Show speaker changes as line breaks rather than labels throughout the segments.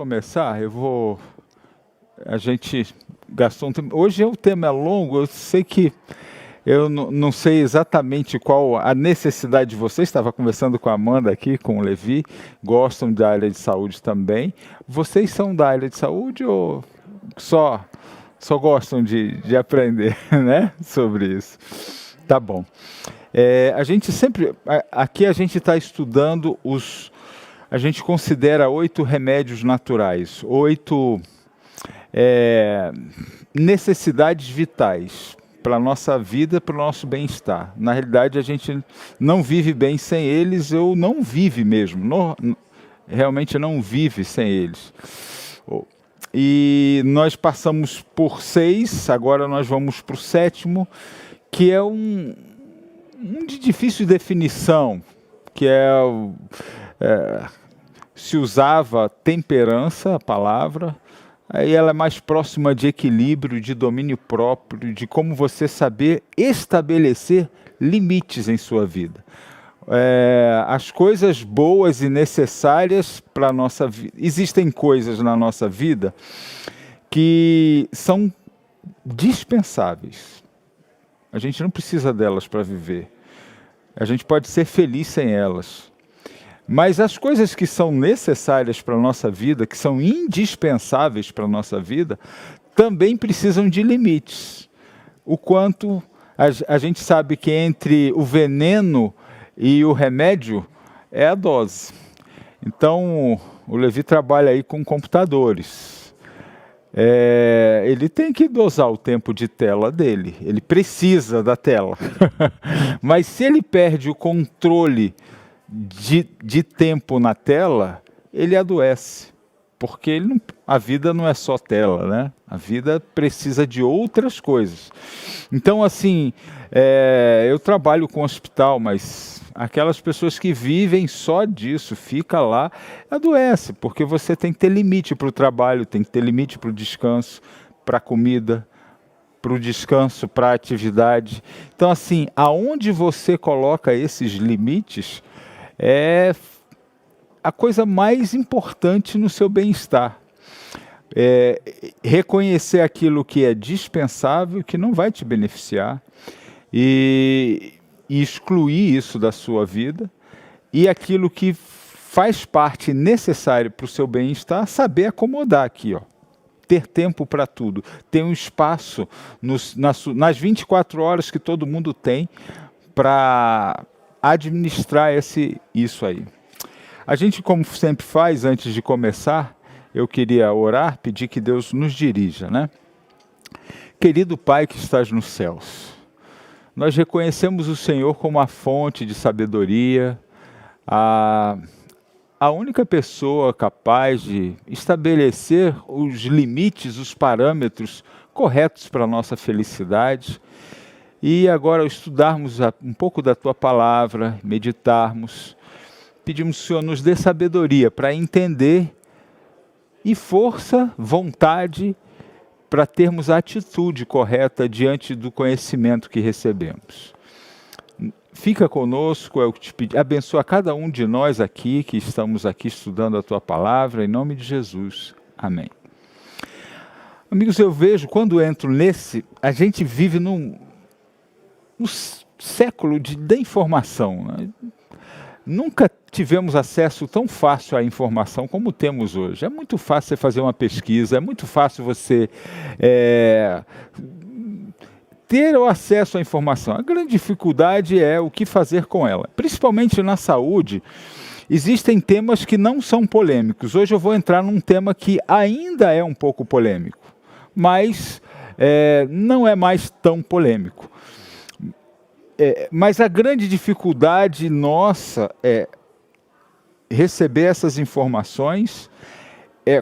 Começar, a gente gastou um tempo. Hoje o tema é longo, eu sei que eu não sei exatamente qual a necessidade de vocês. Estava conversando com a Amanda aqui, com o Levi, gostam da área de saúde também. Vocês são da área de saúde ou só gostam de aprender, né, sobre isso? Tá bom. A gente sempre, aqui a gente está estudando a gente considera 8 remédios naturais, 8 necessidades vitais para a nossa vida, para o nosso bem-estar. Na realidade, a gente não vive bem sem eles, ou não vive mesmo, realmente não vive sem eles. E nós passamos por 6, agora nós vamos para o 7º, que é um de difícil definição, que se usava temperança, a palavra, aí ela é mais próxima de equilíbrio, de domínio próprio, de como você saber estabelecer limites em sua vida. As coisas boas e necessárias para a nossa vida. Existem coisas na nossa vida que são dispensáveis. A gente não precisa delas para viver. A gente pode ser feliz sem elas. Mas as coisas que são necessárias para a nossa vida, que são indispensáveis para a nossa vida, também precisam de limites. O quanto a gente sabe que entre o veneno e o remédio é a dose. Então, o Levi trabalha aí com computadores. Ele tem que dosar o tempo de tela dele, ele precisa da tela. Mas se ele perde o controle de tempo na tela, ele adoece, porque a vida não é só tela, né? A vida precisa de outras coisas. Então, assim, eu trabalho com hospital, mas aquelas pessoas que vivem só disso, fica lá, adoece, porque você tem que ter limite para o trabalho, tem que ter limite para o descanso, para a comida, para o descanso, para a atividade. Então, assim, aonde você coloca esses limites é a coisa mais importante no seu bem-estar. Reconhecer aquilo que é dispensável, que não vai te beneficiar, e excluir isso da sua vida, e aquilo que faz parte necessário para o seu bem-estar, saber acomodar aqui, ó. Ter tempo para tudo, ter um espaço nas 24 horas que todo mundo tem para administrar isso aí. A gente, como sempre faz, antes de começar, eu queria orar, pedir que Deus nos dirija, né? Querido Pai que estás nos céus, nós reconhecemos o Senhor como a fonte de sabedoria, a única pessoa capaz de estabelecer os limites, os parâmetros corretos para a nossa felicidade. E agora, ao estudarmos um pouco da Tua Palavra, meditarmos, pedimos que o Senhor nos dê sabedoria para entender e força, vontade, para termos a atitude correta diante do conhecimento que recebemos. Fica conosco, eu te pedi, abençoa cada um de nós aqui, que estamos aqui estudando a Tua Palavra, em nome de Jesus. Amém. Amigos, eu vejo, quando entro a gente vive no século da informação, né? Nunca tivemos acesso tão fácil à informação como temos hoje. É muito fácil você fazer uma pesquisa, é muito fácil você ter o acesso à informação. A grande dificuldade é o que fazer com ela. Principalmente na saúde, existem temas que não são polêmicos. Hoje eu vou entrar num tema que ainda é um pouco polêmico, mas não é mais tão polêmico. Mas a grande dificuldade nossa é receber essas informações,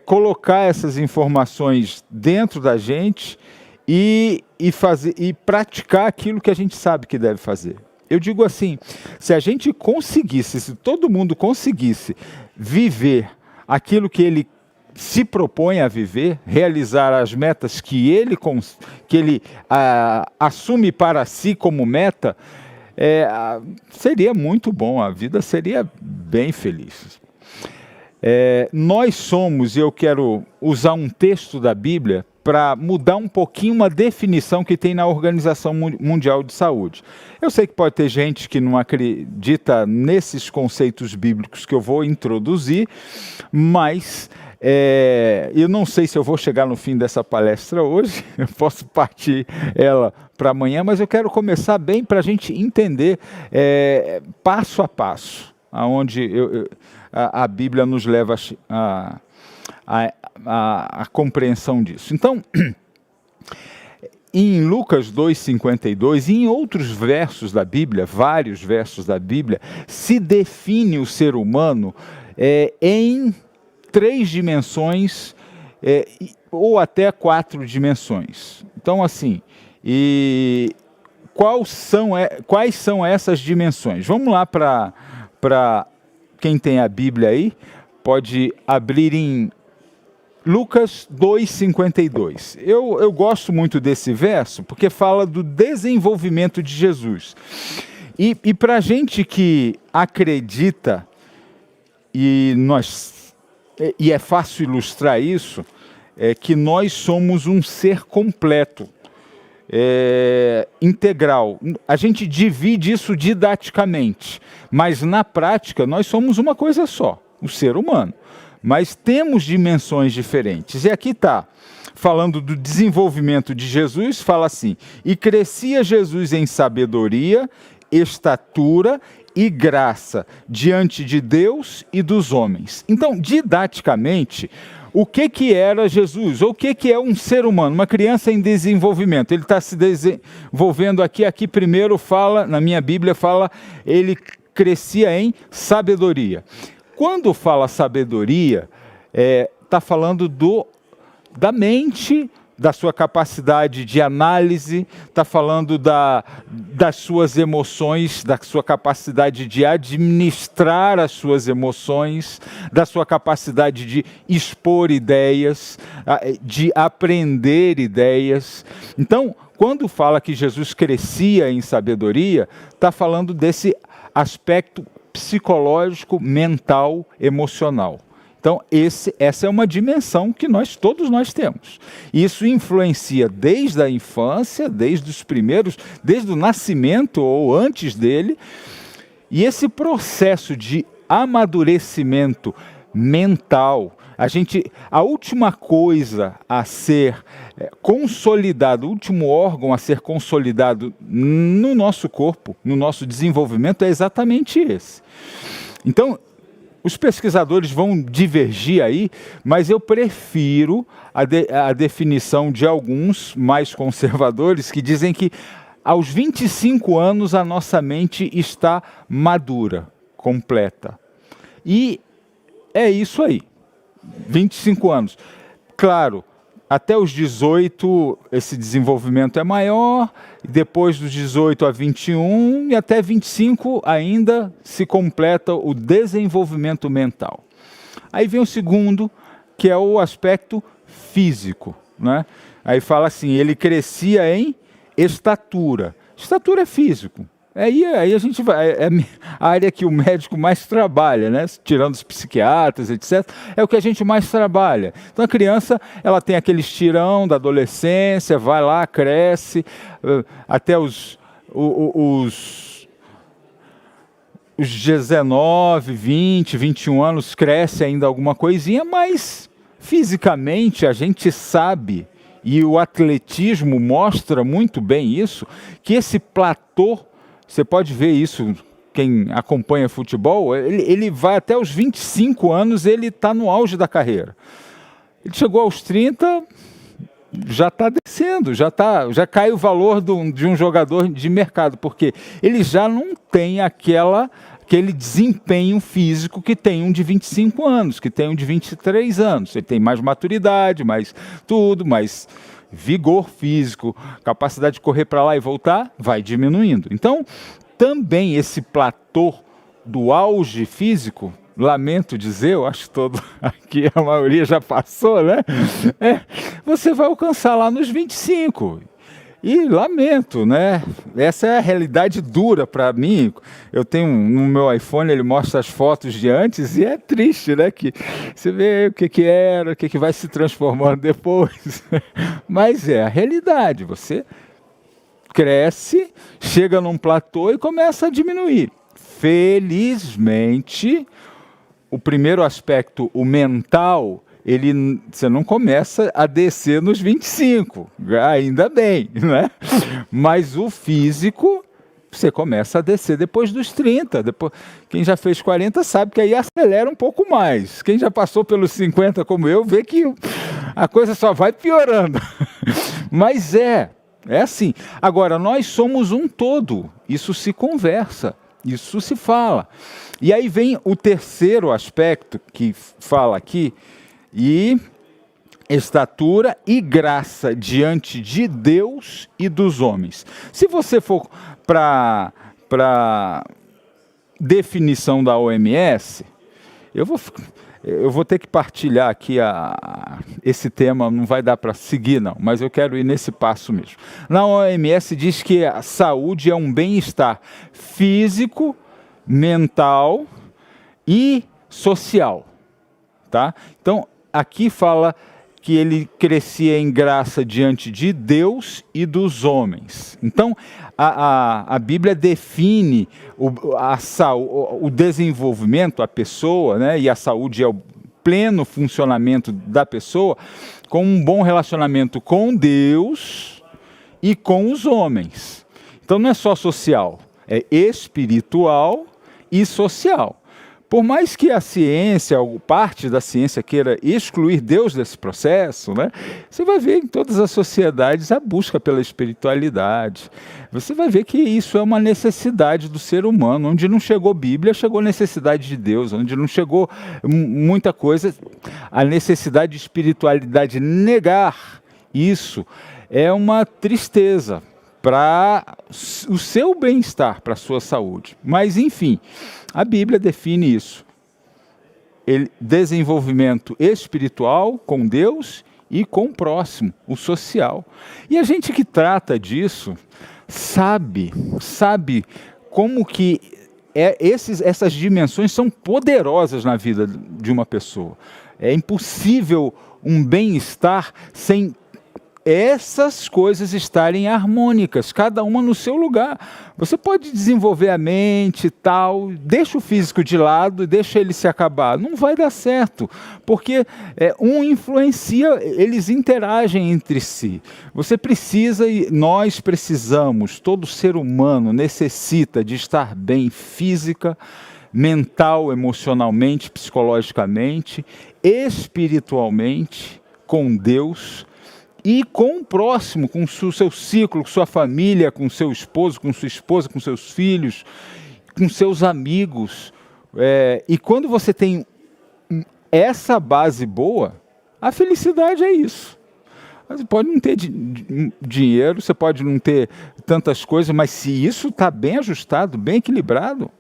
colocar essas informações dentro da gente e praticar aquilo que a gente sabe que deve fazer. Eu digo assim, se a gente conseguisse, se todo mundo conseguisse viver aquilo que ele se propõe a viver, realizar as metas que ele assume para si como meta, seria muito bom, a vida seria bem feliz. Nós somos, e eu quero usar um texto da Bíblia para mudar um pouquinho uma definição que tem na Organização Mundial de Saúde. Eu sei que pode ter gente que não acredita nesses conceitos bíblicos que eu vou introduzir, mas eu não sei se eu vou chegar no fim dessa palestra hoje, eu posso partir ela para amanhã, mas eu quero começar bem para a gente entender passo a passo, aonde a Bíblia nos leva a compreensão disso. Então, em Lucas 2,52 e em outros versos da Bíblia, vários versos da Bíblia, se define o ser humano em 3 dimensões ou até 4 dimensões. Então, assim, quais são essas dimensões? Vamos lá para quem tem a Bíblia aí, pode abrir em Lucas 2,52. Eu gosto muito desse verso porque fala do desenvolvimento de Jesus. E para a gente que acredita, e é fácil ilustrar isso, que nós somos um ser completo, integral. A gente divide isso didaticamente, mas na prática nós somos uma coisa só, o ser humano. Mas temos dimensões diferentes. E aqui está, falando do desenvolvimento de Jesus, fala assim: e crescia Jesus em sabedoria, estatura e graça diante de Deus e dos homens. Então, didaticamente, o que era Jesus? Ou o que é um ser humano? Uma criança em desenvolvimento. Ele está se desenvolvendo aqui primeiro fala, na minha Bíblia fala, ele crescia em sabedoria. Quando fala sabedoria, está falando da mente, da sua capacidade de análise, está falando das suas emoções, da sua capacidade de administrar as suas emoções, da sua capacidade de expor ideias, de aprender ideias. Então, quando fala que Jesus crescia em sabedoria, está falando desse aspecto psicológico, mental, emocional. Então, essa é uma dimensão que todos nós temos. Isso influencia desde a infância, desde o nascimento ou antes dele. E esse processo de amadurecimento mental, a última coisa a ser consolidado, o último órgão a ser consolidado no nosso corpo, no nosso desenvolvimento, é exatamente esse. Então, os pesquisadores vão divergir aí, mas eu prefiro a definição de alguns mais conservadores que dizem que aos 25 anos a nossa mente está madura, completa. E é isso aí, 25 anos. Claro, até os 18 esse desenvolvimento é maior, depois dos 18 a 21 e até 25 ainda se completa o desenvolvimento mental. Aí vem o segundo, que é o aspecto físico, né? Aí fala assim, ele crescia em estatura. Estatura é físico. Aí a gente vai, é a área que o médico mais trabalha, né? Tirando os psiquiatras, etc., é o que a gente mais trabalha. Então a criança, ela tem aquele estirão da adolescência, vai lá, cresce, até os 19, 20, 21 anos cresce ainda alguma coisinha, mas fisicamente a gente sabe, e o atletismo mostra muito bem isso, que esse platô, você pode ver isso, quem acompanha futebol, ele vai até os 25 anos, ele está no auge da carreira. Ele chegou aos 30, já está descendo, já cai o valor de um jogador de mercado, porque ele já não tem aquele desempenho físico que tem um de 25 anos, que tem um de 23 anos. Ele tem mais maturidade, mais tudo, mais vigor físico, capacidade de correr para lá e voltar, vai diminuindo. Então, também esse platô do auge físico, lamento dizer, eu acho que aqui a maioria já passou, né? Você vai alcançar lá nos 25. E lamento, né? Essa é a realidade dura para mim. Eu tenho no meu iPhone, ele mostra as fotos de antes e é triste, né? Que você vê o que que era, o que que vai se transformando depois. Mas é a realidade. Você cresce, chega num platô e começa a diminuir. Felizmente, o primeiro aspecto, o mental, você não começa a descer nos 25, ainda bem, né? Mas o físico, você começa a descer depois dos 30. Depois, quem já fez 40 sabe que aí acelera um pouco mais. Quem já passou pelos 50 como eu, vê que a coisa só vai piorando. Mas é assim. Agora, nós somos um todo, isso se conversa, isso se fala. E aí vem o terceiro aspecto que fala aqui, e estatura e graça diante de Deus e dos homens. Se você for para definição da OMS, eu vou ter que partilhar aqui esse tema, não vai dar para seguir não, mas eu quero ir nesse passo mesmo. Na OMS diz que a saúde é um bem-estar físico, mental e social, tá? Então, aqui fala que ele crescia em graça diante de Deus e dos homens. Então, a Bíblia define o desenvolvimento, a pessoa, né, e a saúde é o pleno funcionamento da pessoa, com um bom relacionamento com Deus e com os homens. Então, não é só social, é espiritual e social. Por mais que a ciência, ou parte da ciência queira excluir Deus desse processo, né, você vai ver em todas as sociedades a busca pela espiritualidade. Você vai ver que isso é uma necessidade do ser humano. Onde não chegou Bíblia, chegou necessidade de Deus. Onde não chegou muita coisa, a necessidade de espiritualidade. Negar isso é uma tristeza para o seu bem-estar, para a sua saúde. Mas, enfim, a Bíblia define isso. Desenvolvimento espiritual com Deus e com o próximo, o social. E a gente que trata disso sabe como que essas dimensões são poderosas na vida de uma pessoa. É impossível um bem-estar sem essas coisas estarem harmônicas, cada uma no seu lugar. Você pode desenvolver a mente e tal, deixa o físico de lado, deixa ele se acabar. Não vai dar certo, porque um influencia, eles interagem entre si. Você precisa, e nós precisamos, todo ser humano necessita de estar bem física, mental, emocionalmente, psicologicamente, espiritualmente, com Deus, e com o próximo, com o seu ciclo, com sua família, com seu esposo, com sua esposa, com seus filhos, com seus amigos. E quando você tem essa base boa, a felicidade é isso. Você pode não ter dinheiro, você pode não ter tantas coisas, mas se isso está bem ajustado, bem equilibrado,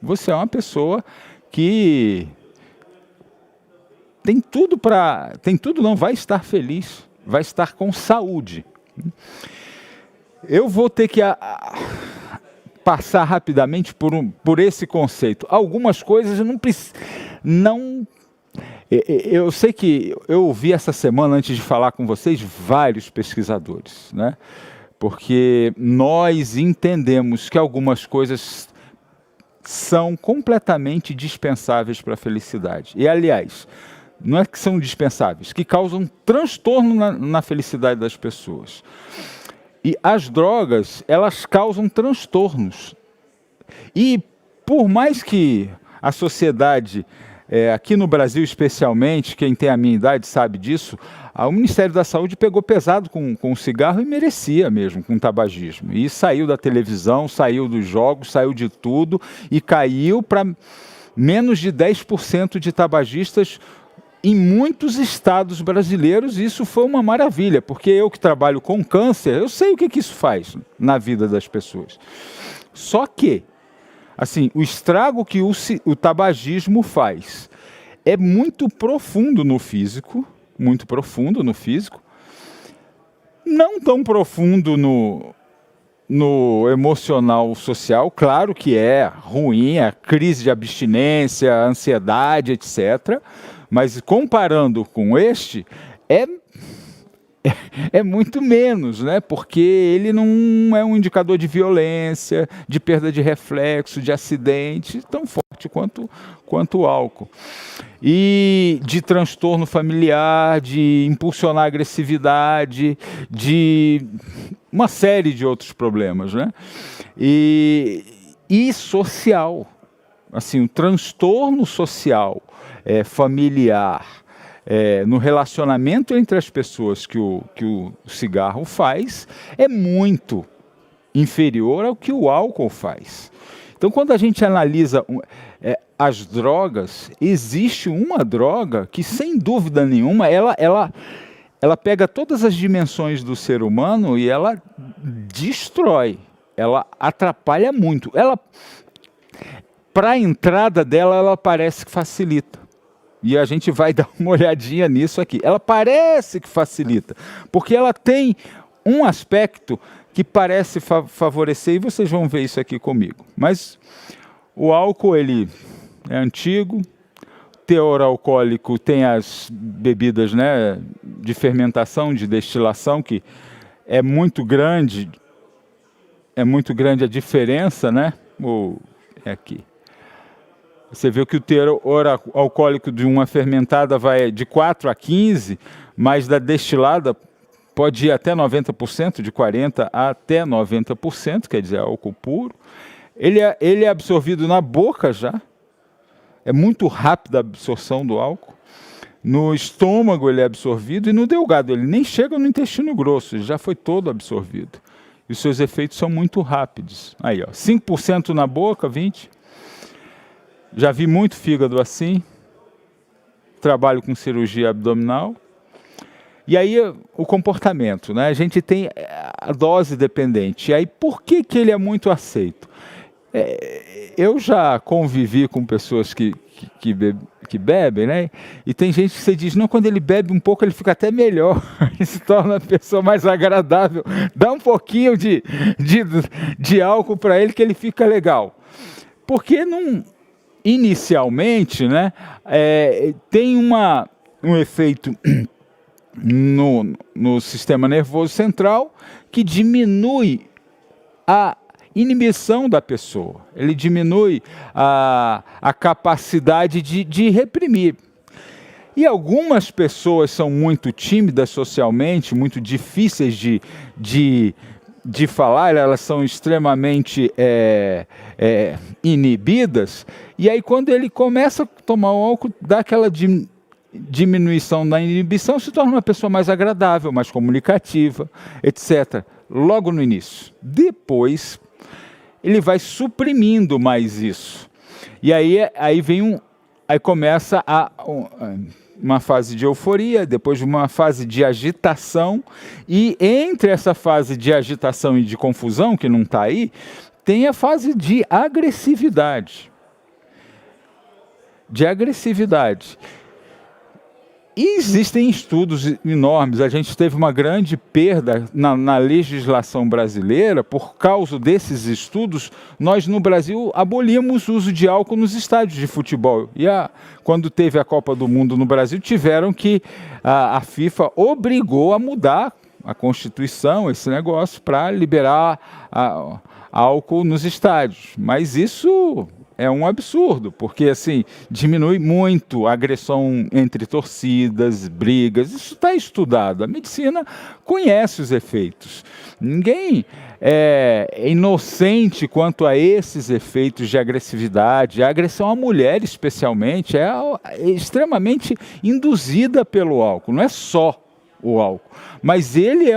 você é uma pessoa que tem tudo não, vai estar feliz. Vai estar com saúde. Eu vou ter que passar rapidamente por esse conceito. Algumas coisas eu sei que eu ouvi essa semana, antes de falar com vocês, vários pesquisadores, né? Porque nós entendemos que algumas coisas são completamente dispensáveis para a felicidade. E, aliás, não é que são dispensáveis, que causam transtorno na felicidade das pessoas. E as drogas, elas causam transtornos. E por mais que a sociedade, aqui no Brasil especialmente, quem tem a minha idade sabe disso, o Ministério da Saúde pegou pesado com o cigarro e merecia mesmo, com o tabagismo. E saiu da televisão, saiu dos jogos, saiu de tudo e caiu para menos de 10% de tabagistas em muitos estados brasileiros. Isso foi uma maravilha, porque eu que trabalho com câncer, eu sei o que isso faz na vida das pessoas. Só que, assim, o estrago que o tabagismo faz é muito profundo no físico, não tão profundo no emocional social, claro que é ruim, a crise de abstinência, a ansiedade, etc. Mas comparando com este, é é muito menos, né? Porque ele não é um indicador de violência, de perda de reflexo, de acidente, tão forte quanto o álcool. E de transtorno familiar, de impulsionar a agressividade, de uma série de outros problemas, né? E social. Assim, o transtorno social, familiar, no relacionamento entre as pessoas que o cigarro faz, é muito inferior ao que o álcool faz. Então, quando a gente analisa as drogas, existe uma droga que, sem dúvida nenhuma, ela pega todas as dimensões do ser humano e ela destrói, ela atrapalha muito. Para a entrada dela, ela parece que facilita. E a gente vai dar uma olhadinha nisso aqui. Ela parece que facilita, porque ela tem um aspecto que parece favorecer, e vocês vão ver isso aqui comigo. Mas o álcool, ele é antigo, o teor alcoólico tem as bebidas, né, de fermentação, de destilação, que é muito grande a diferença, né? É aqui. Você vê que o teor alcoólico de uma fermentada vai de 4 a 15, mas da destilada pode ir até 90%, de 40% até 90%, quer dizer, álcool puro. Ele é absorvido na boca já, é muito rápida a absorção do álcool. No estômago ele é absorvido e no delgado, ele nem chega no intestino grosso, ele já foi todo absorvido. E os seus efeitos são muito rápidos. Aí, ó, 5% na boca, 20%. Já vi muito fígado assim, trabalho com cirurgia abdominal. E aí o comportamento, né? A gente tem a dose dependente. E aí por que ele é muito aceito? Eu já convivi com pessoas que bebem, né? E tem gente que você diz, não, quando ele bebe um pouco ele fica até melhor, ele se torna uma pessoa mais agradável, dá um pouquinho de álcool para ele que ele fica legal. Porque não... Inicialmente, né, tem um efeito no sistema nervoso central que diminui a inibição da pessoa, ele diminui a capacidade de reprimir. E algumas pessoas são muito tímidas socialmente, muito difíceis de falar, elas são extremamente inibidas, e aí quando ele começa a tomar o álcool, dá aquela diminuição da inibição, se torna uma pessoa mais agradável, mais comunicativa, etc. Logo no início. Depois, ele vai suprimindo mais isso. E aí começa uma fase de euforia, depois de uma fase de agitação, e entre essa fase de agitação e de confusão, que não está aí, tem a fase de agressividade. E existem estudos enormes, a gente teve uma grande perda na legislação brasileira, por causa desses estudos, nós no Brasil abolimos o uso de álcool nos estádios de futebol. E quando teve a Copa do Mundo no Brasil, tiveram que, a FIFA obrigou a mudar a Constituição, esse negócio, para liberar álcool nos estádios. Mas isso... é um absurdo, porque assim, diminui muito a agressão entre torcidas, brigas, isso está estudado, a medicina conhece os efeitos. Ninguém é inocente quanto a esses efeitos de agressividade. A agressão à mulher, especialmente, é extremamente induzida pelo álcool, não é só o álcool, mas ele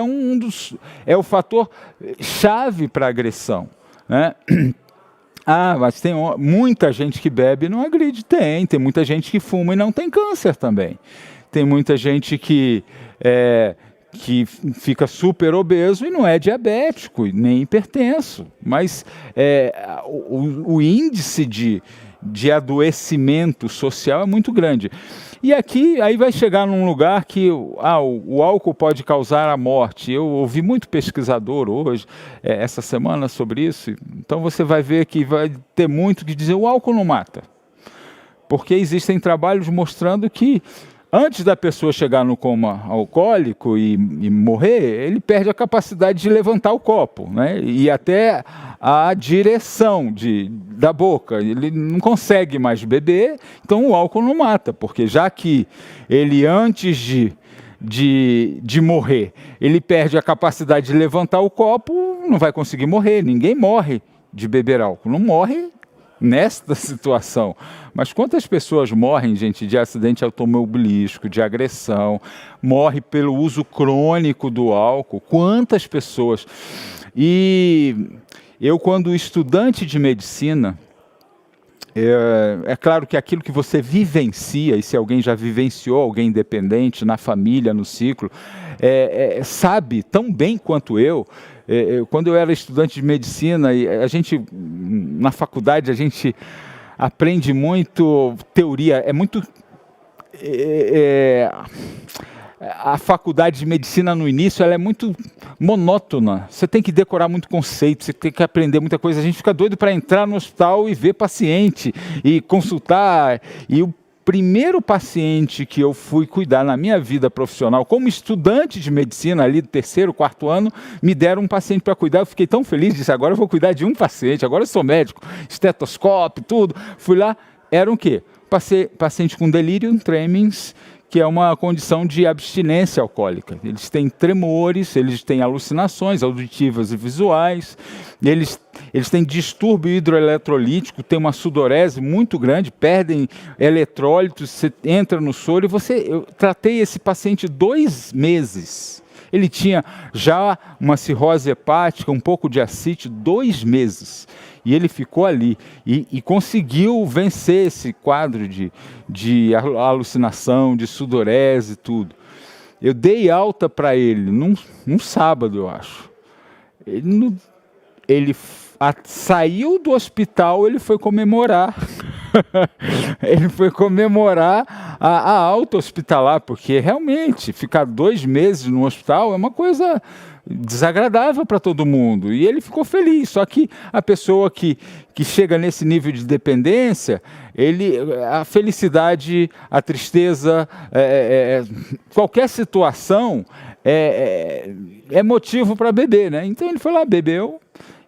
é o fator chave para a agressão, né? Mas tem muita gente que bebe e não agride. Tem muita gente que fuma e não tem câncer também. Tem muita gente que fica super obeso e não é diabético, nem hipertenso. Mas o índice de adoecimento social é muito grande. E aqui, aí vai chegar num lugar que o álcool pode causar a morte. Eu ouvi muito pesquisador hoje, essa semana, sobre isso. Então você vai ver que vai ter muito que dizer, o álcool não mata. Porque existem trabalhos mostrando que antes da pessoa chegar no coma alcoólico e morrer, ele perde a capacidade de levantar o copo, né? E até a direção da boca. Ele não consegue mais beber, então o álcool não mata, porque já que ele, antes de morrer, ele perde a capacidade de levantar o copo, não vai conseguir morrer. Ninguém morre de beber álcool, não morre nesta situação. Mas quantas pessoas morrem, gente, de acidente automobilístico, de agressão, morre pelo uso crônico do álcool? Quantas pessoas? E eu, quando estudante de medicina, é claro que aquilo que você vivencia, e se alguém já vivenciou, alguém dependente, na família, no ciclo, sabe tão bem quanto eu. Quando eu era estudante de medicina, na faculdade a gente aprende muito teoria, a faculdade de medicina no início ela é muito monótona, você tem que decorar muito conceito, você tem que aprender muita coisa, a gente fica doido para entrar no hospital e ver paciente, e consultar, e o primeiro paciente que eu fui cuidar na minha vida profissional, como estudante de medicina ali do 3º, 4º ano, me deram um paciente para cuidar, eu fiquei tão feliz, disse, agora eu vou cuidar de um paciente, agora eu sou médico, estetoscópio, tudo, fui lá, era o quê? Paciente com delirium tremens, que é uma condição de abstinência alcoólica. Eles têm tremores, eles têm alucinações auditivas e visuais, eles têm distúrbio hidroeletrolítico, tem uma sudorese muito grande, perdem eletrólitos, você entra no soro e eu tratei esse paciente 2 meses. Ele tinha já uma cirrose hepática, um pouco de ascite, 2 meses. E ele ficou ali e conseguiu vencer esse quadro de alucinação, de sudorese e tudo. Eu dei alta para ele num sábado, eu acho. Ele saiu do hospital, ele foi comemorar. Ele foi comemorar a alta hospitalar, porque realmente ficar 2 meses no hospital é uma coisa desagradável para todo mundo, e ele ficou feliz. Só que a pessoa que chega nesse nível de dependência, a felicidade, a tristeza, qualquer situação é motivo para beber, né? Então ele foi lá, bebeu,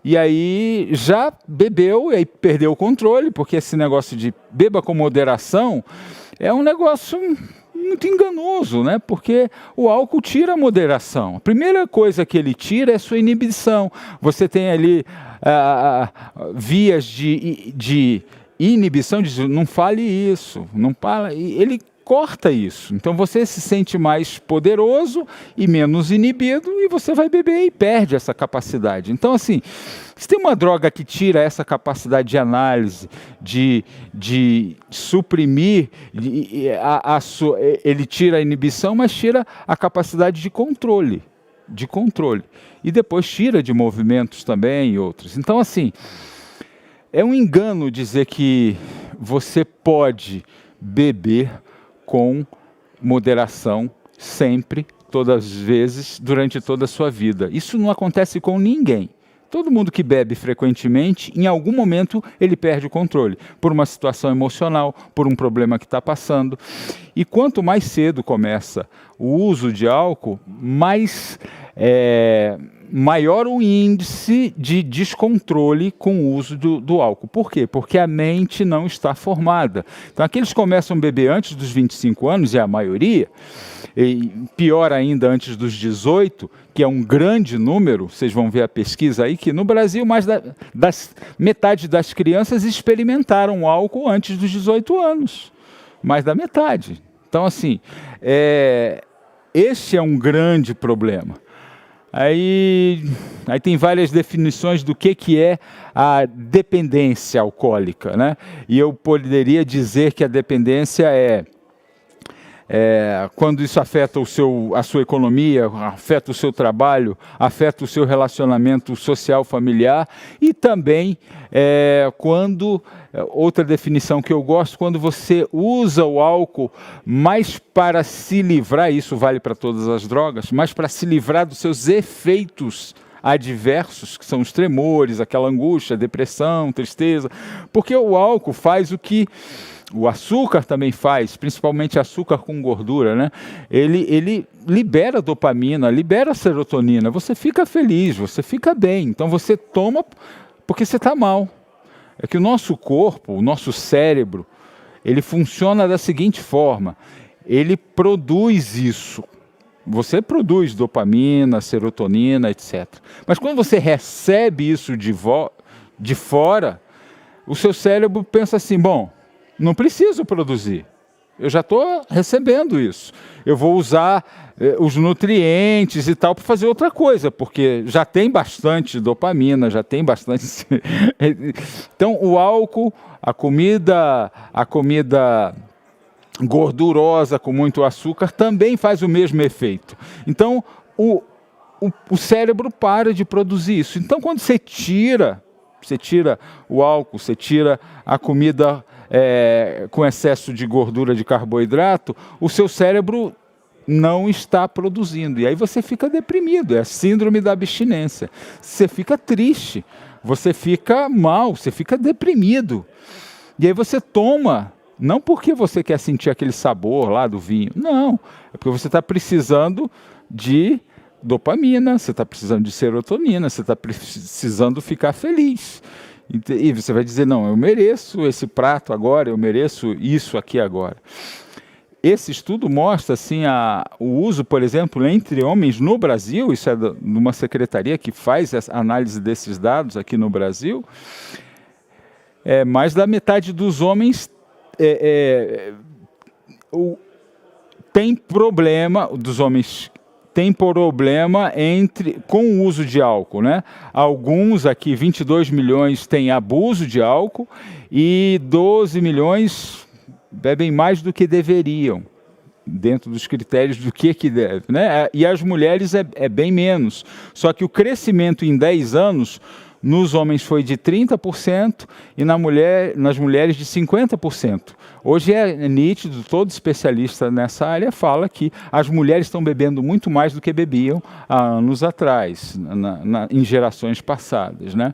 e aí já bebeu, e aí perdeu o controle, porque esse negócio de beba com moderação é um negócio muito enganoso, né? Porque o álcool tira a moderação. A primeira coisa que ele tira é a sua inibição. Você tem ali vias de inibição, diz, não fale isso, não fala. Ele corta isso. Então você se sente mais poderoso e menos inibido, e você vai beber e perde essa capacidade. Então, assim, se tem uma droga que tira essa capacidade de análise, de suprimir, ele tira a inibição, mas tira a capacidade de controle. E depois tira de movimentos também e outros. Então, assim, é um engano dizer que você pode beber com moderação, sempre, todas as vezes, durante toda a sua vida. Isso não acontece com ninguém. Todo mundo que bebe frequentemente, em algum momento, ele perde o controle, por uma situação emocional, por um problema que está passando. E quanto mais cedo começa o uso de álcool, maior o índice de descontrole com o uso do álcool. Por quê? Porque a mente não está formada. Então, aqueles que começam a beber antes dos 25 anos, e a maioria, e pior ainda antes dos 18, que é um grande número, vocês vão ver a pesquisa aí, que no Brasil mais metade das crianças experimentaram álcool antes dos 18 anos. Mais da metade. Então, assim, esse é um grande problema. Aí tem várias definições do que é a dependência alcoólica, né? E eu poderia dizer que a dependência quando isso afeta a sua economia, afeta o seu trabalho, afeta o seu relacionamento social familiar, e também quando, outra definição que eu gosto, quando você usa o álcool mais para se livrar, isso vale para todas as drogas, mais para se livrar dos seus efeitos adversos, que são os tremores, aquela angústia, depressão, tristeza, porque o álcool faz o que o açúcar também faz, principalmente açúcar com gordura, né? Ele libera dopamina, libera serotonina, você fica feliz, você fica bem, então você toma porque você está mal. É que o nosso corpo, o nosso cérebro, ele funciona da seguinte forma, ele produz isso. Você produz dopamina, serotonina, etc. Mas quando você recebe isso de fora, o seu cérebro pensa assim, bom, não preciso produzir, eu já estou recebendo isso. Eu vou usar os nutrientes e tal para fazer outra coisa, porque já tem bastante dopamina, já tem bastante... Então, o álcool, a comida gordurosa com muito açúcar também faz o mesmo efeito. Então, o cérebro para de produzir isso. Então, quando você tira o álcool, você tira a comida com excesso de gordura, de carboidrato, o seu cérebro não está produzindo. E aí você fica deprimido, é a síndrome da abstinência. Você fica triste, você fica mal, você fica deprimido. E aí você toma, não porque você quer sentir aquele sabor lá do vinho, não, é porque você está precisando de dopamina, você está precisando de serotonina, você está precisando ficar feliz. E você vai dizer, não, eu mereço esse prato agora, eu mereço isso aqui agora. Esse estudo mostra assim, o uso, por exemplo, entre homens no Brasil, isso é de uma secretaria que faz a análise desses dados aqui no Brasil, mais da metade dos homens tem problema, com o uso de álcool, né? Alguns aqui, 22 milhões, têm abuso de álcool e 12 milhões bebem mais do que deveriam, dentro dos critérios do que deve, né? E as mulheres é bem menos. Só que o crescimento em 10 anos nos homens foi de 30% e nas mulheres de 50%. Hoje é nítido, todo especialista nessa área fala que as mulheres estão bebendo muito mais do que bebiam há anos atrás, em gerações passadas, né?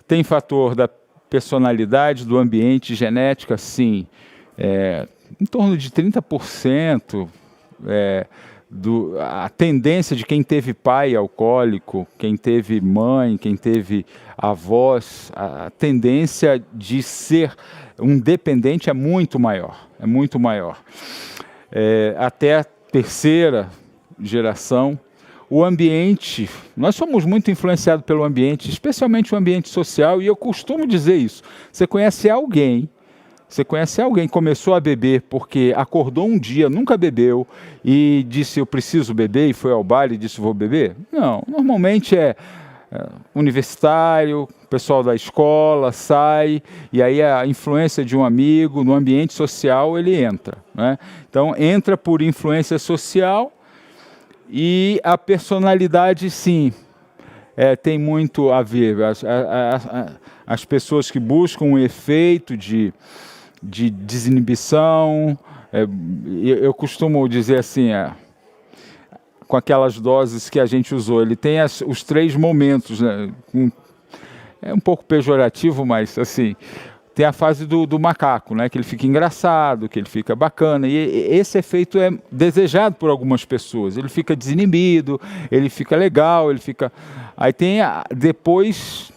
Tem fator da personalidade, do ambiente, genética, sim. Em torno de 30%, a tendência de quem teve pai alcoólico, quem teve mãe, quem teve avós, a tendência de ser um dependente é muito maior, até a terceira geração. O ambiente, nós somos muito influenciados pelo ambiente, especialmente o ambiente social, e eu costumo dizer isso. Você conhece alguém que começou a beber porque acordou um dia, nunca bebeu, e disse, eu preciso beber, e foi ao bar e disse, vou beber? Não, normalmente universitário, pessoal da escola, sai, e aí a influência de um amigo, no ambiente social, ele entra, né? Então, entra por influência social, e a personalidade, sim, tem muito a ver. As pessoas que buscam um efeito de desinibição, eu costumo dizer assim, com aquelas doses que a gente usou, ele tem os 3 momentos, né? É um pouco pejorativo, mas assim, tem a fase do macaco, né? Que ele fica engraçado, que ele fica bacana, e esse efeito é desejado por algumas pessoas, ele fica desinibido, ele fica legal, aí tem depois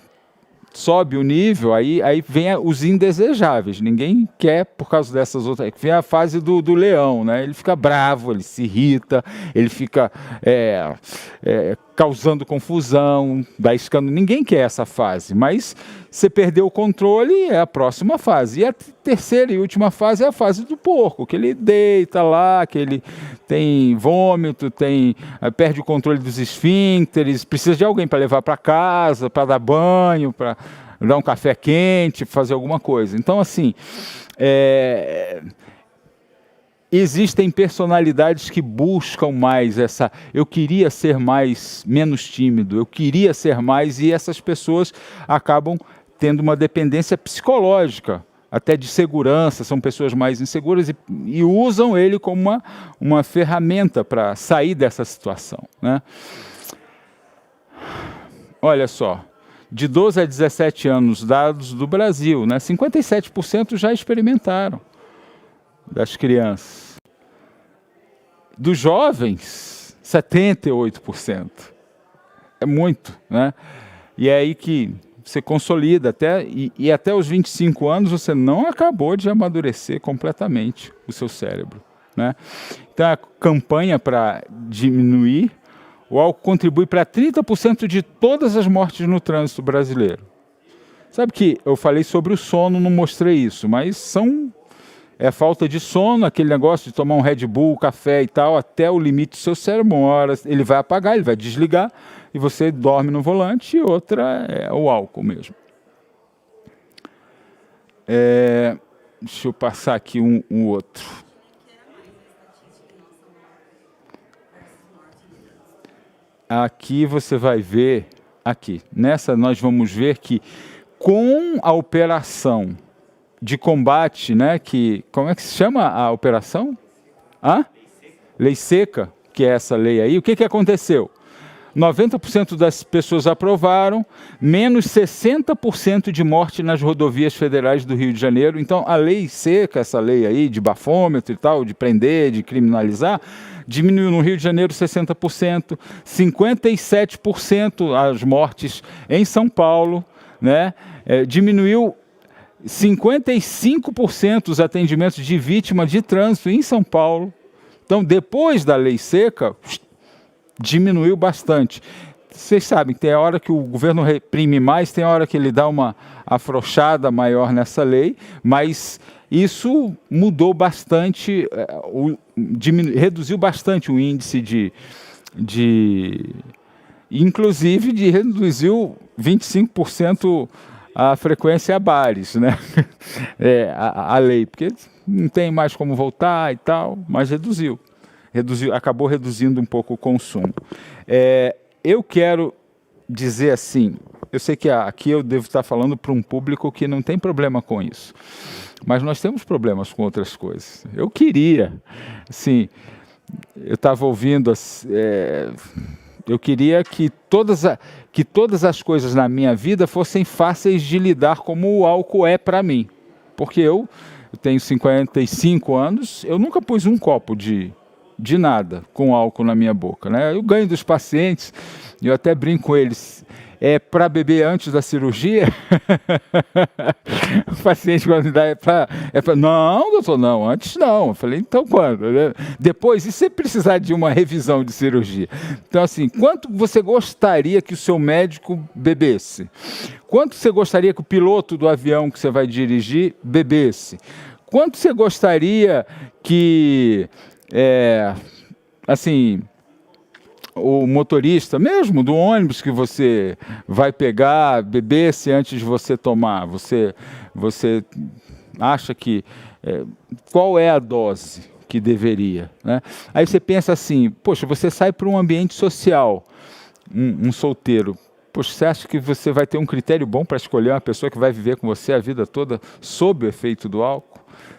sobe o nível, aí vem os indesejáveis, ninguém quer por causa dessas outras, vem a fase do leão, né? Ele fica bravo, ele se irrita, ele fica causando confusão, dá escândalo, ninguém quer essa fase, mas você perdeu o controle, é a próxima fase. E a terceira e última fase é a fase do porco, que ele deita lá, que ele tem vômito, perde o controle dos esfíncteres, precisa de alguém para levar para casa, para dar banho, para dar um café quente, fazer alguma coisa. Então, assim, existem personalidades que buscam mais essa... Eu queria ser menos tímido, eu queria ser mais, e essas pessoas acabam tendo uma dependência psicológica, até de segurança, são pessoas mais inseguras e usam ele como uma ferramenta para sair dessa situação, né? Olha só, de 12 a 17 anos, dados do Brasil, né, 57% já experimentaram, das crianças. Dos jovens, 78%. É muito, né? E é aí que você consolida, e até os 25 anos você não acabou de amadurecer completamente o seu cérebro, né? Então a campanha para diminuir o álcool contribui para 30% de todas as mortes no trânsito brasileiro. Sabe que eu falei sobre o sono, não mostrei isso, mas é falta de sono, aquele negócio de tomar um Red Bull, café e tal, até o limite do seu cérebro, uma hora ele vai apagar, ele vai desligar, e você dorme no volante, e outra é o álcool mesmo. Deixa eu passar aqui um outro. Aqui você vai ver, nessa nós vamos ver que com a operação de combate, né, como é que se chama a operação? Lei Seca, que é essa lei aí, o que aconteceu? 90% das pessoas aprovaram, menos 60% de morte nas rodovias federais do Rio de Janeiro. Então, a lei seca, essa lei aí de bafômetro e tal, de prender, de criminalizar, diminuiu no Rio de Janeiro 60%, 57% as mortes em São Paulo, né? Diminuiu 55% os atendimentos de vítima de trânsito em São Paulo. Então, depois da lei seca, diminuiu bastante. Vocês sabem que tem a hora que o governo reprime mais, tem a hora que ele dá uma afrouxada maior nessa lei, mas isso mudou bastante, reduziu bastante o índice inclusive reduziu 25% a frequência a bares, né? A lei, porque não tem mais como voltar e tal, mas acabou reduzindo um pouco o consumo. Eu quero dizer assim, eu sei que aqui eu devo estar falando para um público que não tem problema com isso, mas nós temos problemas com outras coisas. Eu queria, assim, eu estava ouvindo, eu queria que todas as coisas na minha vida fossem fáceis de lidar como o álcool é para mim, porque eu tenho 55 anos, eu nunca pus um copo de nada com álcool na minha boca, né? Eu ganho dos pacientes, eu até brinco com eles, para beber antes da cirurgia? O paciente quando dá não, doutor, não, antes não. Eu falei, então quando? Depois, e se precisar de uma revisão de cirurgia? Então assim, quanto você gostaria que o seu médico bebesse? Quanto você gostaria que o piloto do avião que você vai dirigir bebesse? Quanto você gostaria que assim, o motorista mesmo do ônibus que você vai pegar, bebesse antes de você tomar? Você acha que qual é a dose que deveria, né? Aí você pensa assim, poxa, você sai para um ambiente social, um solteiro, poxa, você acha que você vai ter um critério bom para escolher uma pessoa que vai viver com você a vida toda sob o efeito do álcool?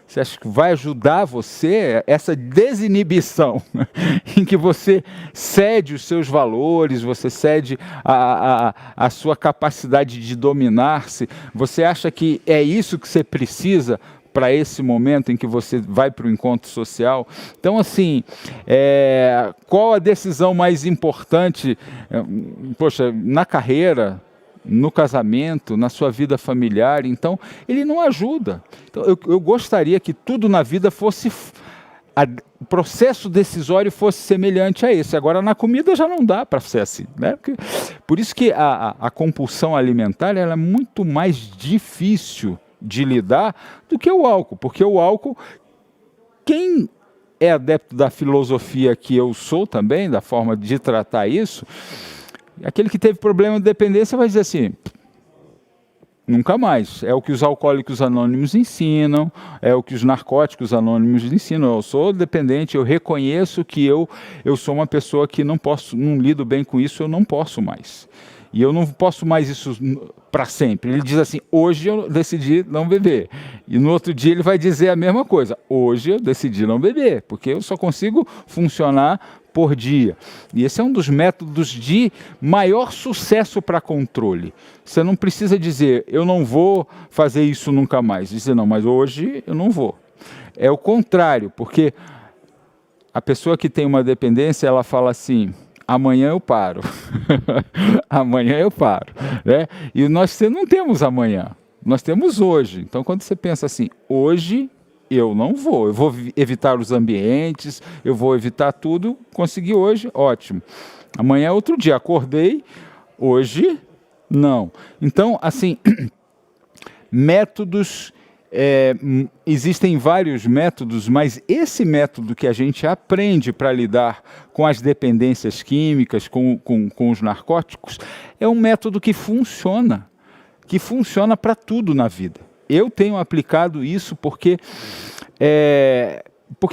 Você acha que vai ajudar você, essa desinibição, em que você cede os seus valores, você cede a sua capacidade de dominar-se? Você acha que é isso que você precisa para esse momento em que você vai para o encontro social? Então, assim, qual a decisão mais importante, poxa, na carreira, no casamento, na sua vida familiar? Então, ele não ajuda. Então, eu gostaria que tudo na vida fosse... o processo decisório fosse semelhante a esse. Agora, na comida já não dá para ser assim, né? Por isso que a compulsão alimentar ela é muito mais difícil de lidar do que o álcool. Porque o álcool, quem é adepto da filosofia que eu sou também, da forma de tratar isso... Aquele que teve problema de dependência vai dizer assim, Nunca mais. É o que os alcoólicos anônimos ensinam, é o que os narcóticos anônimos ensinam. Eu sou dependente, eu reconheço que eu sou uma pessoa que não lido bem com isso, eu não posso mais. E eu não posso mais isso para sempre. Ele diz assim, hoje eu decidi não beber. E no outro dia ele vai dizer a mesma coisa. Hoje eu decidi não beber, porque eu só consigo funcionar por dia. E esse é um dos métodos de maior sucesso para controle. Você não precisa dizer, eu não vou fazer isso nunca mais. Dizer, não, mas hoje eu não vou. É o contrário, porque a pessoa que tem uma dependência, ela fala assim, amanhã eu paro. Amanhã eu paro. Né? E nós não temos amanhã, nós temos hoje. Então, quando você pensa assim, hoje eu vou evitar os ambientes, eu vou evitar tudo, consegui hoje, ótimo. Amanhã é outro dia, acordei, hoje não. Então, assim, métodos... existem vários métodos, mas esse método que a gente aprende para lidar com as dependências químicas, com os narcóticos, é um método que funciona para tudo na vida. Eu tenho aplicado isso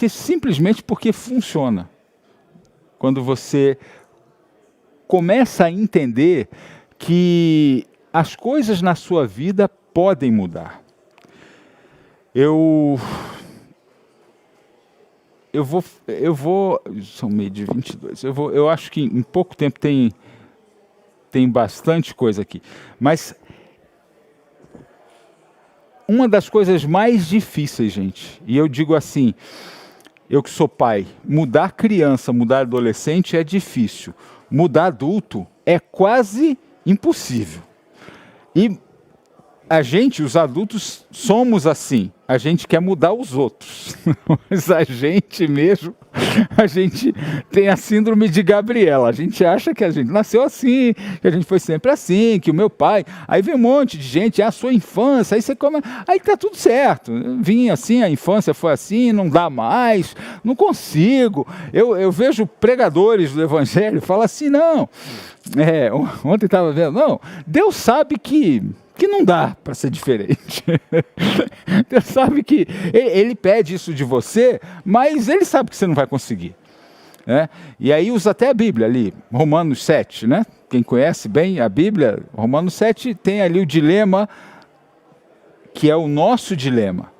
simplesmente porque funciona. Quando você começa a entender que as coisas na sua vida podem mudar. Eu vou, são 12:22, eu acho que em pouco tempo tem bastante coisa aqui, mas uma das coisas mais difíceis, gente, e eu digo assim, eu que sou pai, mudar criança, mudar adolescente é difícil, mudar adulto é quase impossível. E a gente, os adultos, somos assim. A gente quer mudar os outros. Mas a gente mesmo, a gente tem a síndrome de Gabriela. A gente acha que a gente nasceu assim, que a gente foi sempre assim, que o meu pai... Aí vem um monte de gente, a sua infância, aí você come... Aí tá tudo certo. Vim assim, a infância foi assim, não dá mais, não consigo. Eu vejo pregadores do Evangelho falar assim, não... ontem estava vendo, não, Deus sabe que não dá para ser diferente. Deus sabe que ele pede isso de você, mas ele sabe que você não vai conseguir. Né? E aí usa até a Bíblia ali, Romanos 7, né? Quem conhece bem a Bíblia, Romanos 7 tem ali o dilema, que é o nosso dilema,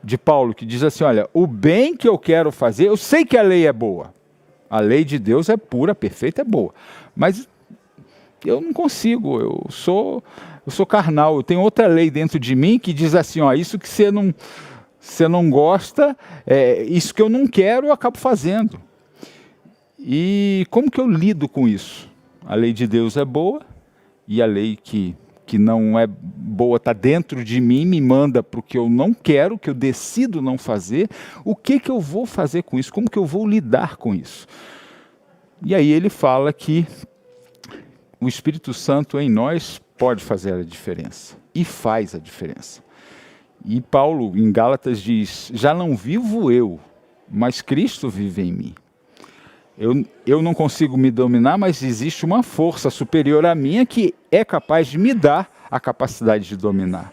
de Paulo, que diz assim, olha, o bem que eu quero fazer, eu sei que a lei é boa, a lei de Deus é pura, perfeita, é boa, mas eu não consigo, eu sou carnal, eu tenho outra lei dentro de mim que diz assim, ó, isso que você não gosta, isso que eu não quero, eu acabo fazendo. E como que eu lido com isso? A lei de Deus é boa, e a lei que não é boa está dentro de mim, me manda para o que eu não quero, que eu decido não fazer. O que eu vou fazer com isso? Como que eu vou lidar com isso? E aí ele fala que o Espírito Santo em nós pode fazer a diferença, e faz a diferença. E Paulo, em Gálatas, diz, já não vivo eu, mas Cristo vive em mim. Eu não consigo me dominar, mas existe uma força superior à minha que é capaz de me dar a capacidade de dominar.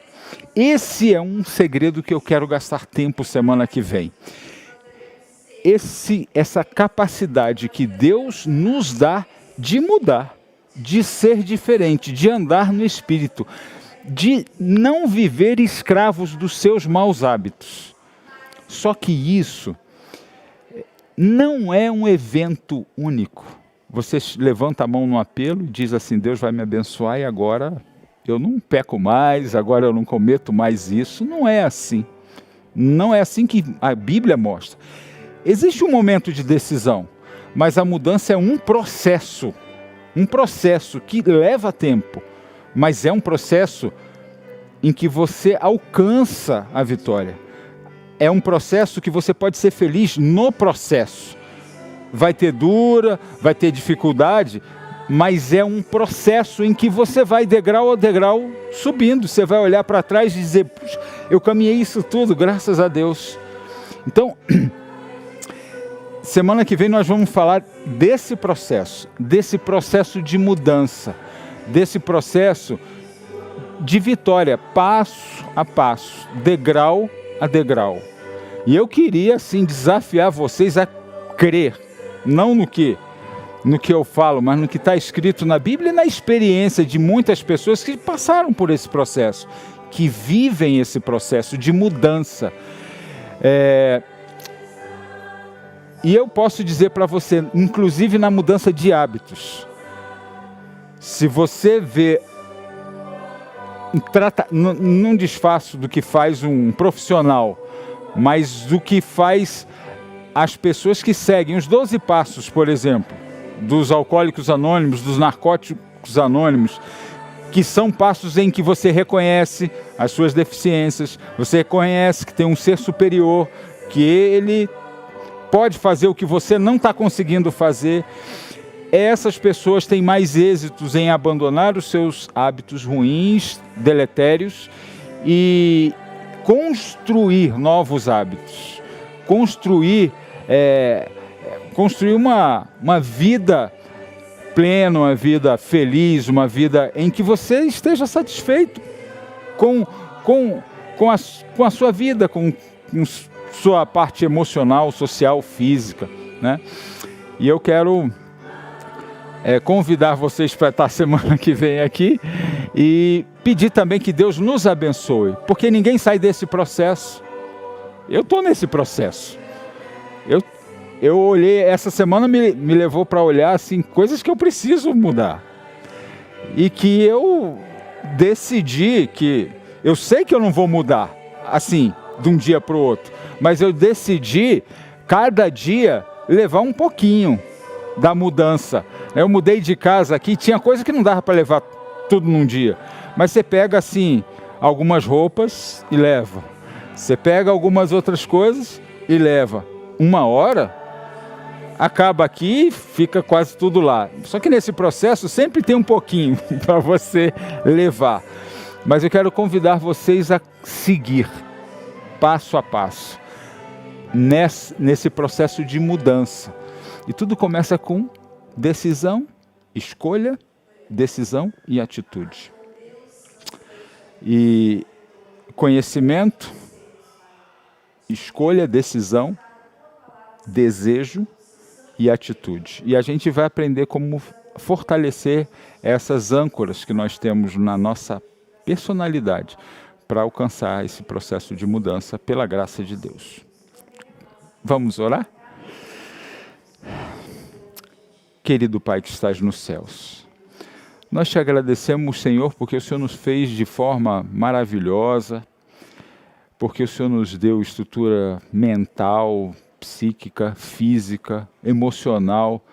Esse é um segredo que eu quero gastar tempo semana que vem. Essa capacidade que Deus nos dá de mudar, de ser diferente, de andar no Espírito, de não viver escravos dos seus maus hábitos. Só que isso não é um evento único. Você levanta a mão no apelo e diz assim, Deus vai me abençoar e agora eu não peco mais, agora eu não cometo mais isso. Não é assim. Não é assim que a Bíblia mostra. Existe um momento de decisão, mas a mudança é um processo que leva tempo, mas é um processo em que você alcança a vitória. É um processo que você pode ser feliz no processo. Vai ter dura, vai ter dificuldade, mas é um processo em que você vai degrau a degrau subindo. Você vai olhar para trás e dizer, puxa, eu caminhei isso tudo, graças a Deus. Então, semana que vem nós vamos falar desse processo de mudança, desse processo de vitória, passo a passo, degrau a degrau. E eu queria, assim, desafiar vocês a crer, não no que eu falo, mas no que está escrito na Bíblia e na experiência de muitas pessoas que passaram por esse processo, que vivem esse processo de mudança. E eu posso dizer para você, inclusive na mudança de hábitos, se você vê, não desfaço do que faz um profissional, mas do que faz as pessoas que seguem os 12 passos, por exemplo, dos alcoólicos anônimos, dos narcóticos anônimos, que são passos em que você reconhece as suas deficiências, você reconhece que tem um ser superior, que ele pode fazer o que você não está conseguindo fazer. Essas pessoas têm mais êxitos em abandonar os seus hábitos ruins, deletérios, e construir novos hábitos, construir uma vida plena, uma vida feliz, uma vida em que você esteja satisfeito com a sua vida, com sua parte emocional, social, física, né? E eu quero convidar vocês para estar semana que vem aqui e pedir também que Deus nos abençoe, porque ninguém sai desse processo. Eu estou nesse processo. Eu olhei, essa semana me levou para olhar assim, coisas que eu preciso mudar. E que eu decidi que, eu sei que eu não vou mudar assim, de um dia para o outro, mas eu decidi, cada dia, levar um pouquinho da mudança. Eu mudei de casa aqui, tinha coisa que não dava para levar tudo num dia. Mas você pega assim, algumas roupas e leva. Você pega algumas outras coisas e leva. Uma hora, acaba aqui e fica quase tudo lá. Só que nesse processo sempre tem um pouquinho para você levar. Mas eu quero convidar vocês a seguir, passo a passo, nesse processo de mudança. E tudo começa com decisão, escolha, decisão e atitude. E conhecimento, escolha, decisão, desejo e atitude. E a gente vai aprender como fortalecer essas âncoras que nós temos na nossa personalidade para alcançar esse processo de mudança pela graça de Deus. Vamos orar? Querido Pai que estás nos céus, nós te agradecemos, Senhor, porque o Senhor nos fez de forma maravilhosa, porque o Senhor nos deu estrutura mental, psíquica, física, emocional,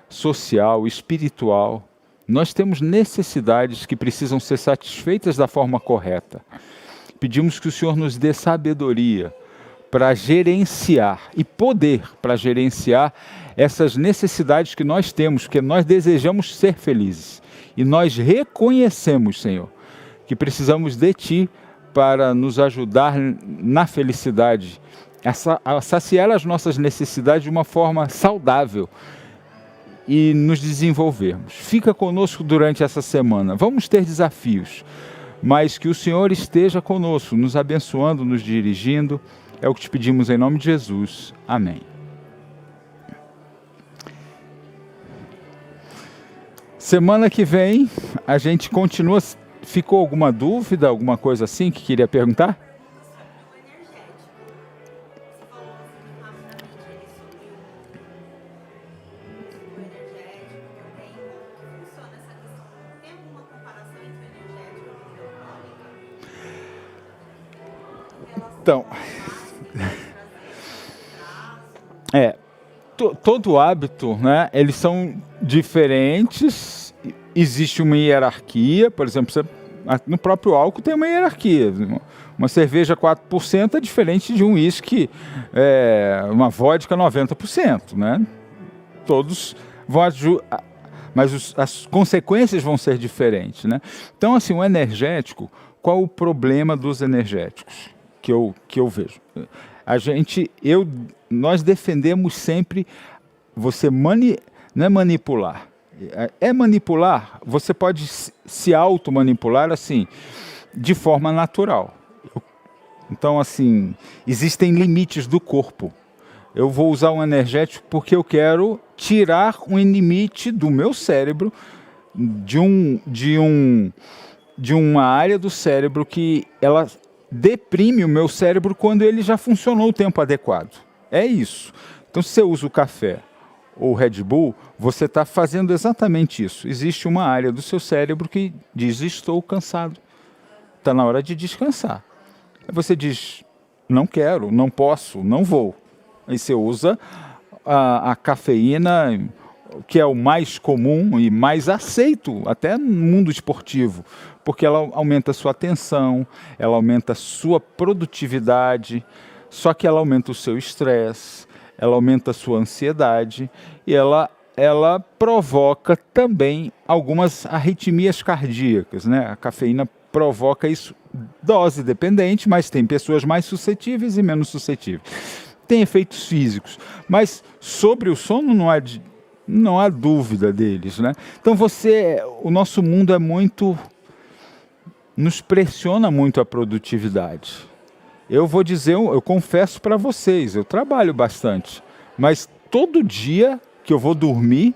social, espiritual. Nós temos necessidades que precisam ser satisfeitas da forma correta. Pedimos que o Senhor nos dê sabedoria para gerenciar e poder para gerenciar essas necessidades que nós temos, porque nós desejamos ser felizes. E nós reconhecemos, Senhor, que precisamos de Ti para nos ajudar na felicidade, a saciar as nossas necessidades de uma forma saudável e nos desenvolvermos. Fica conosco durante essa semana. Vamos ter desafios, mas que o Senhor esteja conosco, nos abençoando, nos dirigindo. É o que te pedimos em nome de Jesus. Amém. Semana que vem a gente continua. Ficou alguma dúvida, alguma coisa assim que queria perguntar? Então, todo hábito, né, eles são diferentes, existe uma hierarquia, por exemplo, no próprio álcool tem uma hierarquia. Uma cerveja 4% é diferente de um uísque, uma vodka 90%, né? Todos vão mas as consequências vão ser diferentes, né? Então, assim, o energético, qual o problema dos energéticos que eu vejo? Nós defendemos sempre não é manipular. É manipular, você pode se auto-manipular assim. de forma natural. Então, assim, existem limites do corpo. Eu vou usar um energético porque eu quero tirar um limite do meu cérebro, de uma área do cérebro que ela deprime o meu cérebro quando ele já funcionou o tempo adequado. É isso. Então, se você usa o café ou o Red Bull, você está fazendo exatamente isso. Existe uma área do seu cérebro que diz: estou cansado. Está na hora de descansar. Aí você diz: não quero, não posso, não vou. Aí você usa a cafeína, que é o mais comum e mais aceito, até no mundo esportivo, porque ela aumenta a sua atenção, ela aumenta a sua produtividade, só que ela aumenta o seu estresse, ela aumenta a sua ansiedade e ela provoca também algumas arritmias cardíacas, né? A cafeína provoca isso, dose dependente, mas tem pessoas mais suscetíveis e menos suscetíveis. Tem efeitos físicos, mas sobre o sono não há dúvida deles, né? Então o nosso mundo nos pressiona muito a produtividade. Eu vou dizer, eu confesso para vocês, eu trabalho bastante, mas todo dia que eu vou dormir,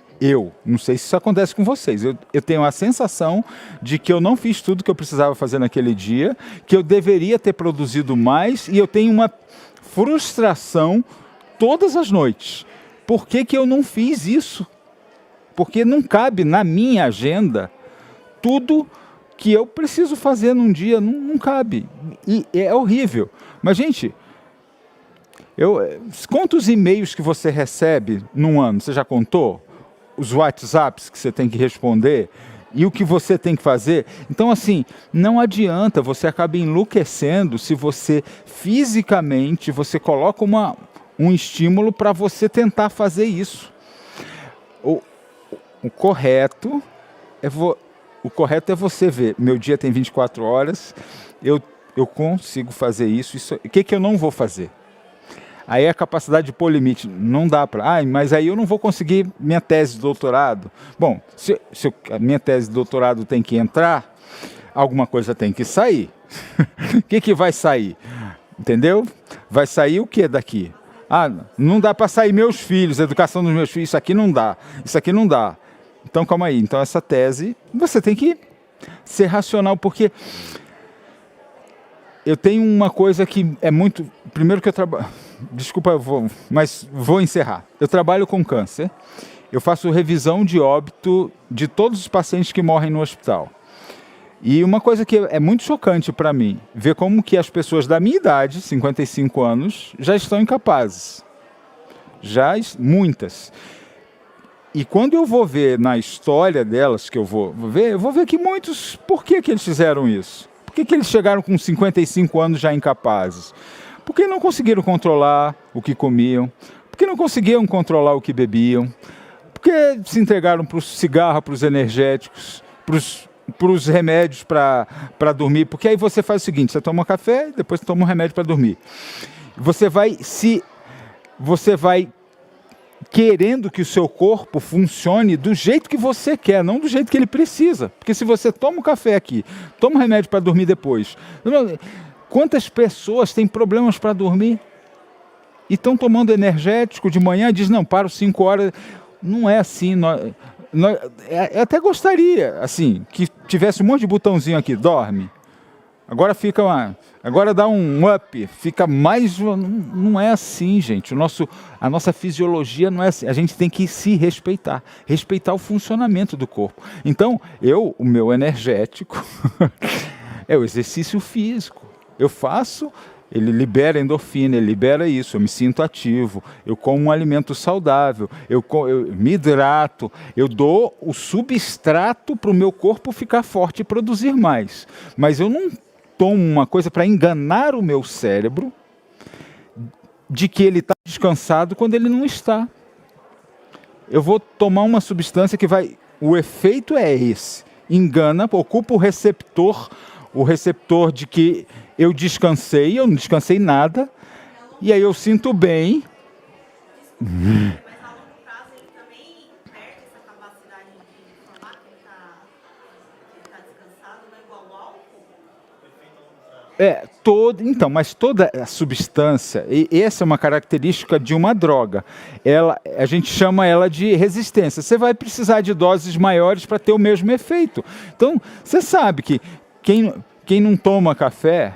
não sei se isso acontece com vocês, eu tenho a sensação de que eu não fiz tudo que eu precisava fazer naquele dia, que eu deveria ter produzido mais, e eu tenho uma frustração todas as noites. Por que que eu não fiz isso? Porque não cabe na minha agenda tudo que eu preciso fazer num dia, não cabe. E é horrível. Mas, gente, quantos e-mails que você recebe num ano? Você já contou? Os WhatsApps que você tem que responder e o que você tem que fazer? Então, assim, não adianta, você acaba enlouquecendo se você fisicamente, você coloca um estímulo para você tentar fazer isso. O correto é você ver, meu dia tem 24 horas, eu consigo fazer isso, o que eu não vou fazer? Aí a capacidade de pôr limite, não dá para... mas aí eu não vou conseguir minha tese de doutorado. Bom, se a minha tese de doutorado tem que entrar, alguma coisa tem que sair. O que vai sair? Entendeu? Vai sair o que daqui? Não dá para sair meus filhos, a educação dos meus filhos, isso aqui não dá. Então, calma aí. Então, essa tese, você tem que ser racional, porque eu tenho uma coisa que é muito... Primeiro que eu trabalho... Desculpa, mas vou encerrar. Eu trabalho com câncer. Eu faço revisão de óbito de todos os pacientes que morrem no hospital. E uma coisa que é muito chocante para mim, ver como que as pessoas da minha idade, 55 anos, já estão incapazes. Muitas. E quando eu vou ver na história delas, que eu vou ver que muitos... Por que eles fizeram isso? Por que eles chegaram com 55 anos já incapazes? Porque não conseguiram controlar o que comiam, porque não conseguiam controlar o que bebiam, porque se entregaram para o cigarro, para os energéticos, para os remédios para dormir. Porque aí você faz o seguinte, você toma um café, depois toma um remédio para dormir. Você vai querendo que o seu corpo funcione do jeito que você quer, não do jeito que ele precisa. Porque se você toma um café aqui, toma um remédio para dormir depois... Quantas pessoas têm problemas para dormir e estão tomando energético de manhã, diz, não, paro 5 horas. Não é assim. Eu até gostaria, assim, que tivesse um monte de botãozinho aqui, dorme. Agora dá um up, fica mais... Não é assim, gente. A nossa fisiologia não é assim. A gente tem que se respeitar o funcionamento do corpo. Então, o meu energético é o exercício físico. Eu faço, ele libera endorfina, ele libera isso, eu me sinto ativo, eu como um alimento saudável, eu me hidrato, eu dou o substrato para o meu corpo ficar forte e produzir mais. Mas eu não tomo uma coisa para enganar o meu cérebro de que ele está descansado quando ele não está. Eu vou tomar uma substância que vai... O efeito é esse, engana, ocupa o receptor de que eu não descansei nada, e aí eu sinto bem.
Mas a longo prazo ele também perde essa capacidade de informar que ele está descansado, não é igual ao álcool?
Então, mas toda a substância, e essa é uma característica de uma droga, a gente chama ela de resistência. Você vai precisar de doses maiores para ter o mesmo efeito. Então, você sabe que quem não toma café,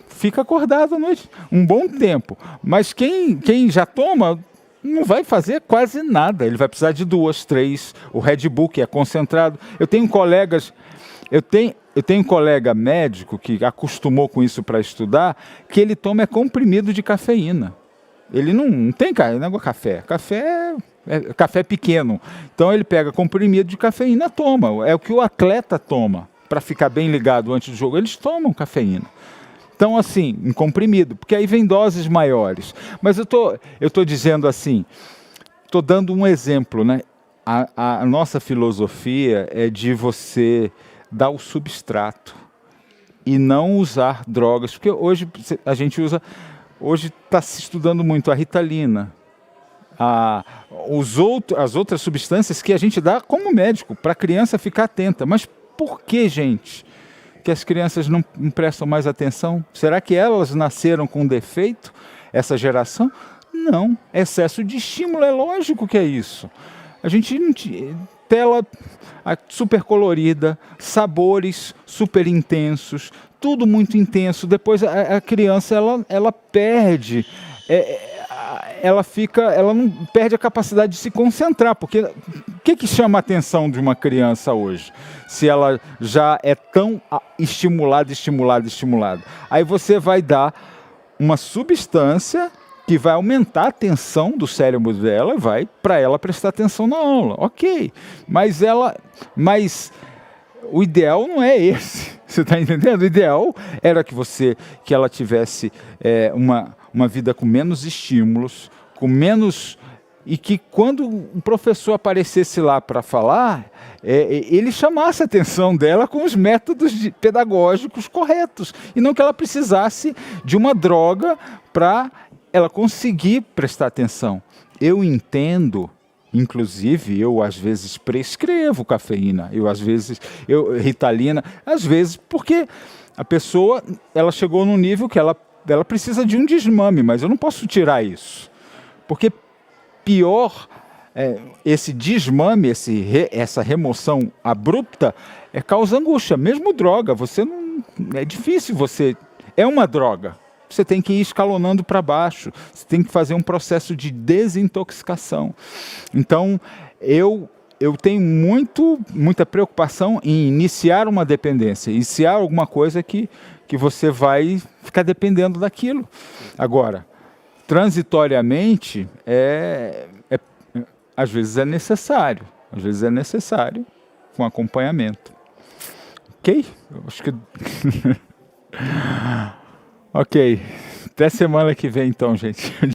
fica acordado à noite um bom tempo. Mas quem já toma, não vai fazer quase nada. Ele vai precisar de 2, 3. O Red Bull, que é concentrado. Eu tenho um colega médico que acostumou com isso para estudar, que ele toma comprimido de cafeína. Ele não tem café. Café é café pequeno. Então ele pega comprimido de cafeína, toma. É o que o atleta toma para ficar bem ligado antes do jogo. Eles tomam cafeína. Então, assim, em comprimido, porque aí vem doses maiores. Mas eu tô dizendo assim, estou dando um exemplo, né? A nossa filosofia é de você dar o substrato e não usar drogas, porque hoje a gente usa, hoje está se estudando muito a Ritalina, as outras substâncias que a gente dá como médico, para a criança ficar atenta. Mas por que, gente, que as crianças não prestam mais atenção? Será que elas nasceram com defeito, essa geração? Não, excesso de estímulo, é lógico que é isso. A gente não tela super colorida, sabores super intensos, tudo muito intenso. Depois a criança ela perde, ela não perde a capacidade de se concentrar, porque o que chama a atenção de uma criança hoje? Se ela já é tão estimulada. Aí você vai dar uma substância que vai aumentar a tensão do cérebro dela, vai para ela prestar atenção na aula. Ok, mas o ideal não é esse. Você está entendendo? O ideal era que ela tivesse uma vida com menos estímulos, com menos... E que quando o professor aparecesse lá para falar, ele chamasse a atenção dela com os métodos pedagógicos corretos. E não que ela precisasse de uma droga para ela conseguir prestar atenção. Eu entendo, inclusive, eu às vezes prescrevo cafeína, Ritalina, às vezes porque a pessoa ela chegou num nível que ela precisa de um desmame, mas eu não posso tirar isso. Porque pior, esse desmame, essa remoção abrupta, causa angústia. Mesmo droga, é difícil é uma droga. Você tem que ir escalonando para baixo, você tem que fazer um processo de desintoxicação. Então, eu tenho muita preocupação em iniciar uma dependência, iniciar alguma coisa que você vai ficar dependendo daquilo. Agora, transitoriamente, às vezes é necessário com acompanhamento. Ok? Eu acho que... Ok. Até semana que vem, então, gente.